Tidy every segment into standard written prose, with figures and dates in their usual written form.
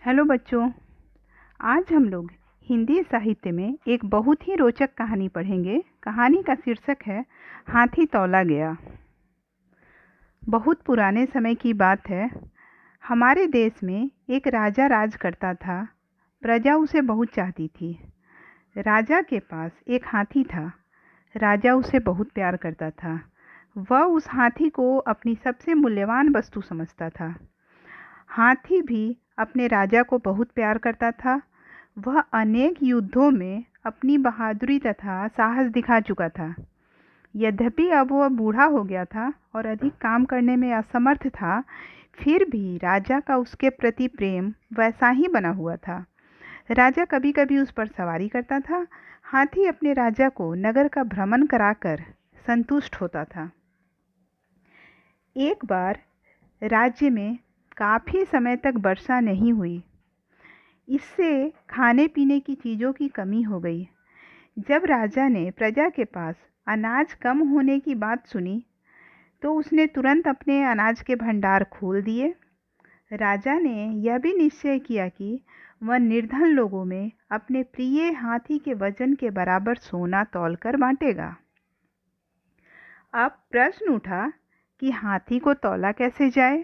Hello बच्चों। आज हम लोग हिंदी साहित्य में एक बहुत ही रोचक कहानी पढ़ेंगे। कहानी का शीर्षक है हाथी तौला गया। बहुत पुराने समय की बात है। हमारे देश में एक राजा राज करता था। प्रजा उसे बहुत चाहती थी। राजा के पास एक हाथी था। राजा उसे बहुत प्यार करता था। वह उस हाथी को अपनी सबसे मूल्यवान वस्तु समझता था। हाथी भी अपने राजा को बहुत प्यार करता था। वह अनेक युद्धों में अपनी बहादुरी तथा साहस दिखा चुका था। यद्यपि अब वह बूढ़ा हो गया था और अधिक काम करने में असमर्थ था, फिर भी राजा का उसके प्रति प्रेम वैसा ही बना हुआ था। राजा कभी कभी उस पर सवारी करता था। हाथी अपने राजा को नगर का भ्रमण कराकर संतुष्ट होता था। एक बार राज्य में काफ़ी समय तक वर्षा नहीं हुई। इससे खाने पीने की चीज़ों की कमी हो गई। जब राजा ने प्रजा के पास अनाज कम होने की बात सुनी, तो उसने तुरंत अपने अनाज के भंडार खोल दिए। राजा ने यह भी निश्चय किया कि वह निर्धन लोगों में अपने प्रिय हाथी के वजन के बराबर सोना तौलकर बांटेगा। अब प्रश्न उठा कि हाथी को तौला कैसे जाए।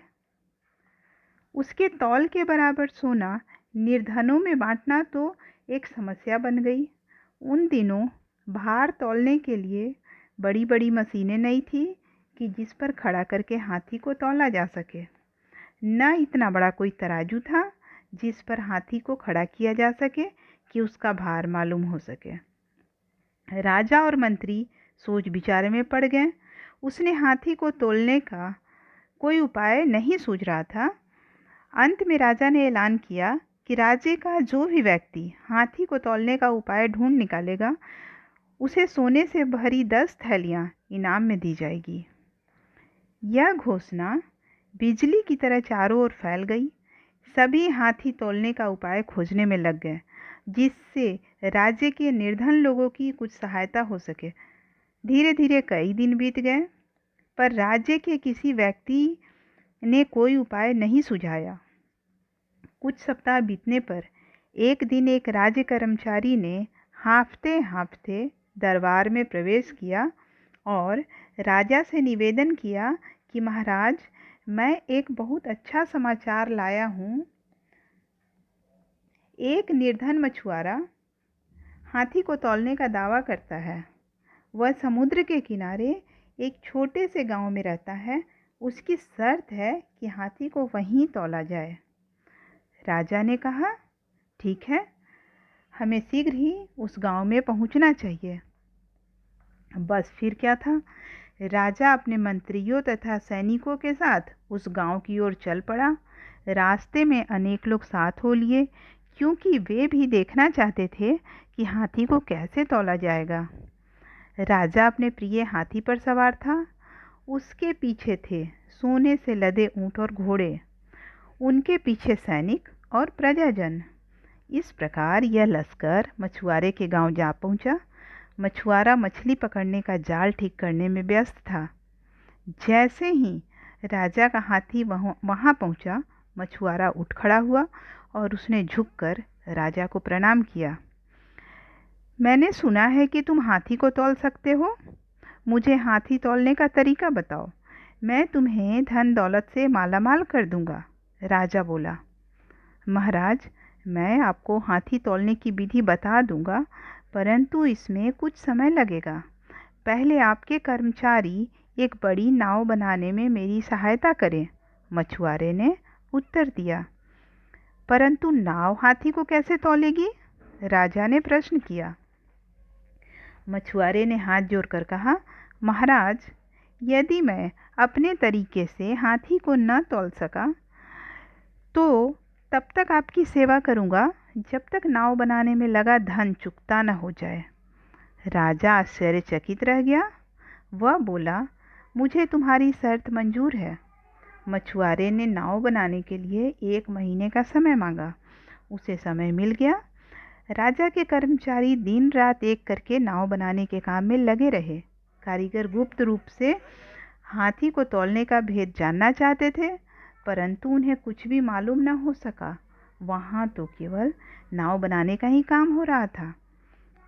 उसके तौल के बराबर सोना निर्धनों में बांटना तो एक समस्या बन गई। उन दिनों भार तौलने के लिए बड़ी बड़ी मशीनें नहीं थी कि जिस पर खड़ा करके हाथी को तौला जा सके। न इतना बड़ा कोई तराजू था जिस पर हाथी को खड़ा किया जा सके कि उसका भार मालूम हो सके। राजा और मंत्री सोच विचार में पड़ गए। उसने हाथी को तौलने का कोई उपाय नहीं सूझ रहा था। अंत में राजा ने ऐलान किया कि राज्य का जो भी व्यक्ति हाथी को तौलने का उपाय ढूंढ निकालेगा, उसे सोने से भरी 10 थैलियां इनाम में दी जाएगी। यह घोषणा बिजली की तरह चारों ओर फैल गई। सभी हाथी तौलने का उपाय खोजने में लग गए, जिससे राज्य के निर्धन लोगों की कुछ सहायता हो सके। धीरे धीरे कई दिन बीत गए, पर राज्य के किसी व्यक्ति ने कोई उपाय नहीं सुझाया। कुछ सप्ताह बीतने पर एक दिन एक राज्य कर्मचारी ने हाँफते हाँफते दरबार में प्रवेश किया और राजा से निवेदन किया कि महाराज, मैं एक बहुत अच्छा समाचार लाया हूँ। एक निर्धन मछुआरा हाथी को तौलने का दावा करता है। वह समुद्र के किनारे एक छोटे से गांव में रहता है। उसकी शर्त है कि हाथी को वहीं तौला जाए। राजा ने कहा, ठीक है, हमें शीघ्र ही उस गांव में पहुंचना चाहिए। बस फिर क्या था, राजा अपने मंत्रियों तथा सैनिकों के साथ उस गांव की ओर चल पड़ा। रास्ते में अनेक लोग साथ हो लिए, क्योंकि वे भी देखना चाहते थे कि हाथी को कैसे तौला जाएगा। राजा अपने प्रिय हाथी पर सवार था। उसके पीछे थे सोने से लदे ऊंट और घोड़े। उनके पीछे सैनिक और प्रजाजन। इस प्रकार यह लश्कर मछुआरे के गांव जा पहुंचा। मछुआरा मछली पकड़ने का जाल ठीक करने में व्यस्त था। जैसे ही राजा का हाथी वहां पहुंचा, मछुआरा उठ खड़ा हुआ और उसने झुककर राजा को प्रणाम किया। मैंने सुना है कि तुम हाथी को तौल सकते हो। मुझे हाथी तौलने का तरीका बताओ। मैं तुम्हें धन दौलत से मालामाल कर दूंगा। राजा बोला, महाराज, मैं आपको हाथी तौलने की विधि बता दूंगा, परंतु इसमें कुछ समय लगेगा। पहले आपके कर्मचारी एक बड़ी नाव बनाने में मेरी सहायता करें। मछुआरे ने उत्तर दिया। परंतु नाव हाथी को कैसे तौलेगी? राजा ने प्रश्न किया। मछुआरे ने हाथ जोड़कर कहा, महाराज, यदि मैं अपने तरीके से हाथी को न तौल सका, तो तब तक आपकी सेवा करूंगा जब तक नाव बनाने में लगा धन चुकता न हो जाए। राजा आश्चर्यचकित रह गया। वह बोला, मुझे तुम्हारी शर्त मंजूर है। मछुआरे ने नाव बनाने के लिए 1 महीने का समय मांगा। उसे समय मिल गया। राजा के कर्मचारी दिन रात एक करके नाव बनाने के काम में लगे रहे। कारीगर गुप्त रूप से हाथी को तौलने का भेद जानना चाहते थे, परंतु उन्हें कुछ भी मालूम न हो सका। वहाँ तो केवल नाव बनाने का ही काम हो रहा था।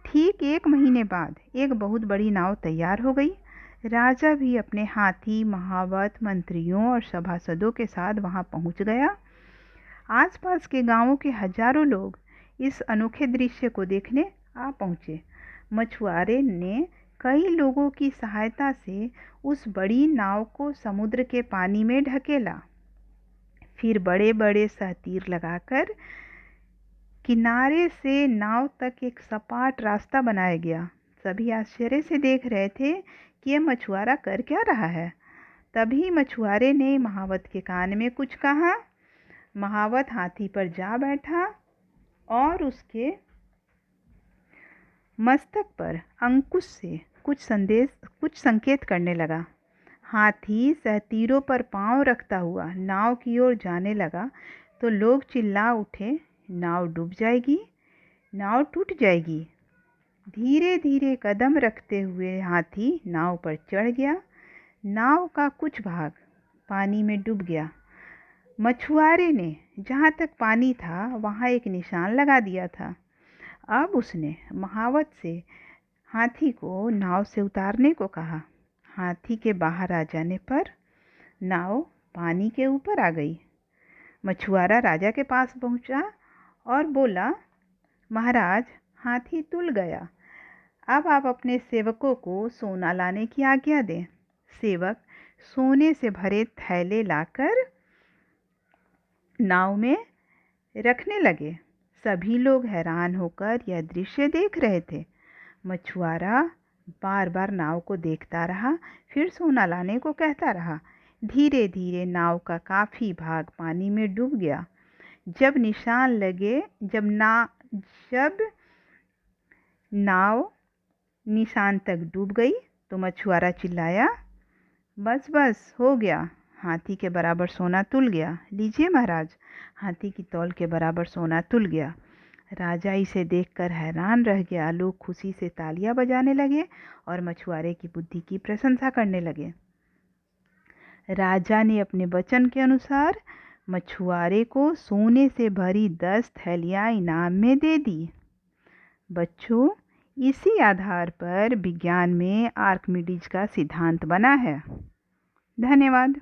ठीक 1 महीने बाद एक बहुत बड़ी नाव तैयार हो गई। राजा भी अपने हाथी, महावत, मंत्रियों और सभासदों के साथ वहाँ पहुँच गया। आसपास के गांवों के हजारों लोग इस अनोखे दृश्य को देखने आ पहुँचे। मछुआरे ने कई लोगों की सहायता से उस बड़ी नाव को समुद्र के पानी में ढकेला। फिर बड़े बड़े सहतीर लगाकर किनारे से नाव तक एक सपाट रास्ता बनाया गया। सभी आश्चर्य से देख रहे थे कि यह मछुआरा कर क्या रहा है। तभी मछुआरे ने महावत के कान में कुछ कहा। महावत हाथी पर जा बैठा और उसके मस्तक पर अंकुश से कुछ संकेत करने लगा। हाथी सहतीरों पर पांव रखता हुआ नाव की ओर जाने लगा तो लोग चिल्ला उठे, नाव डूब जाएगी, नाव टूट जाएगी। धीरे धीरे कदम रखते हुए हाथी नाव पर चढ़ गया। नाव का कुछ भाग पानी में डूब गया। मछुआरे ने जहाँ तक पानी था वहाँ एक निशान लगा दिया था। अब उसने महावत से हाथी को नाव से उतारने को कहा। हाथी के बाहर आ जाने पर नाव पानी के ऊपर आ गई। मछुआरा राजा के पास पहुंचा और बोला, महाराज, हाथी तुल गया। अब आप अपने सेवकों को सोना लाने की आज्ञा दें। सेवक सोने से भरे थैले लाकर नाव में रखने लगे। सभी लोग हैरान होकर यह दृश्य देख रहे थे। मछुआरा बार बार नाव को देखता रहा, फिर सोना लाने को कहता रहा। धीरे धीरे नाव का काफ़ी भाग पानी में डूब गया। जब नाव निशान तक डूब गई तो मछुआरा चिल्लाया, बस बस हो गया, हाथी के बराबर सोना तुल गया। लीजिए महाराज, हाथी की तौल के बराबर सोना तुल गया। राजा इसे देखकर हैरान रह गया। लोग खुशी से तालियां बजाने लगे और मछुआरे की बुद्धि की प्रशंसा करने लगे। राजा ने अपने वचन के अनुसार मछुआरे को सोने से भरी 10 थैलियां इनाम में दे दी। बच्चों, इसी आधार पर विज्ञान में आर्किमिडीज का सिद्धांत बना है। धन्यवाद।